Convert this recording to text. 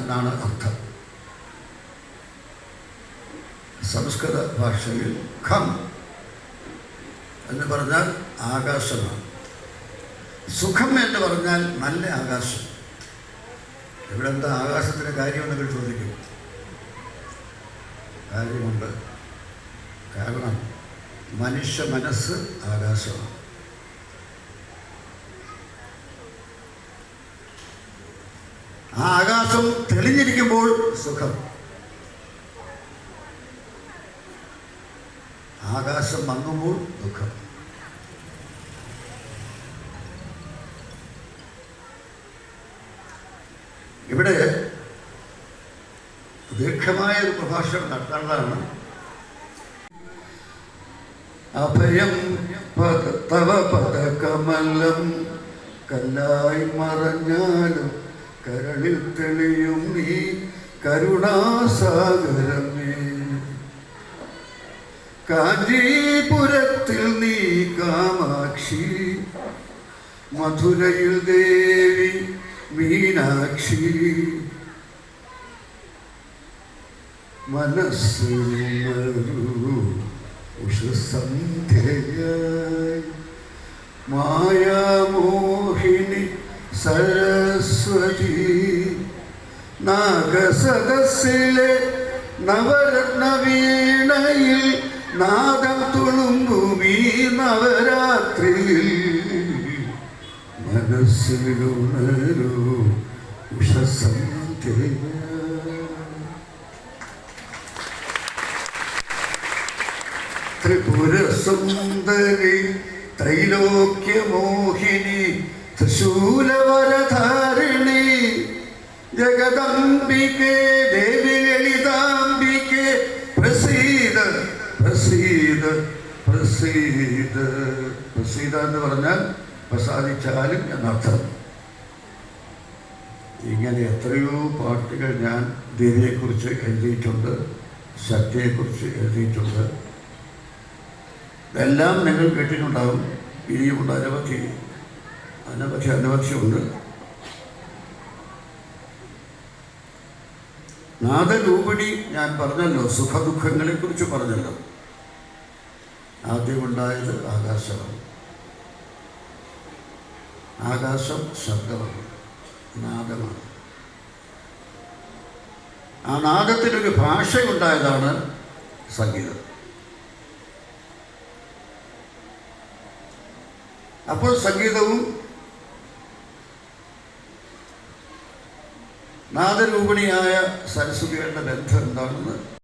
എന്നാണ് അർത്ഥം. സംസ്കൃത ഭാഷയിൽ ഖം എന്ന് പറഞ്ഞാൽ ആകാശമാണ്. സുഖം എന്ന് പറഞ്ഞാൽ നല്ല ആകാശം. ഇവിടെ എന്താ ആകാശത്തിൻ്റെ കാര്യമെന്നൊക്കെ ചോദിക്കും. കാര്യമുണ്ട്. കാരണം മനുഷ്യ മനസ്സ് ആകാശമാണ്. ആ ആകാശം തെളിഞ്ഞിരിക്കുമ്പോൾ സുഖം, ആകാശം മങ്ങുമ്പോൾ ദുഃഖം. ഇവിടെ ദീർഘമായ ഒരു പ്രഭാഷണം നടത്തേണ്ടതാണ്. അഭയം തവ പദകമലം കല്ലായി മറഞ്ഞാലും കരളിൽ തെളിയും നീ കരുണാസാഗരമേ. കാഞ്ചീപുരത്തിൽ നീ കാമാക്ഷി, മധുരയിൽ ദേവി മീനാക്ഷി. മനസ്സിലൊരു ഉഷസന്ധ്യയായി മായാമോഹിനി സരസ്വതി. നാഗസദസ്സിലെ നവരത്ന വീണയിൽ നാദം തുളുമ്പുമീ നവരാത്രിയിൽ. മനസ്സിലുണരൂ ഉഷസന്ധ്യയായി. ത്രിപുര സുന്ദരി ത്രൈലോക്യമോഹിനി ത്രിശൂലവരധാരിണി ജഗദംബികേ ദേവി ലളിതാംബികേ പ്രസീദ പ്രസീദ പ്രസീദ. പ്രസീദ എന്ന് പറഞ്ഞാൽ പ്രസാദിച്ചാലും എന്നർത്ഥം. ഇങ്ങനെ എത്രയോ പാട്ടുകൾ ഞാൻ ദേവിയെക്കുറിച്ച് എഴുതിയിട്ടുണ്ട്, ശക്തിയെക്കുറിച്ച് എഴുതിയിട്ടുണ്ട്. ഇതെല്ലാം നിങ്ങൾ കേട്ടിട്ടുണ്ടാകും. ഇനിയുമുണ്ട് അനവധിയുണ്ട്. നാദരൂപിണി ഞാൻ പറഞ്ഞല്ലോ, സുഖദുഃഖങ്ങളെക്കുറിച്ച് പറഞ്ഞല്ലോ. ആദ്യമുണ്ടായത് ആകാശമാണ്. ആകാശം ശബ്ദമാണ്, നാദമാണ്. ആ നാദത്തിനൊരു ഭാഷയുണ്ടായതാണ് സംഗീതം. അപ്പോൾ സംഗീതവും നാദരൂപിണിയായ സരസ്വതികളുടെ ബന്ധം എന്താണെന്ന്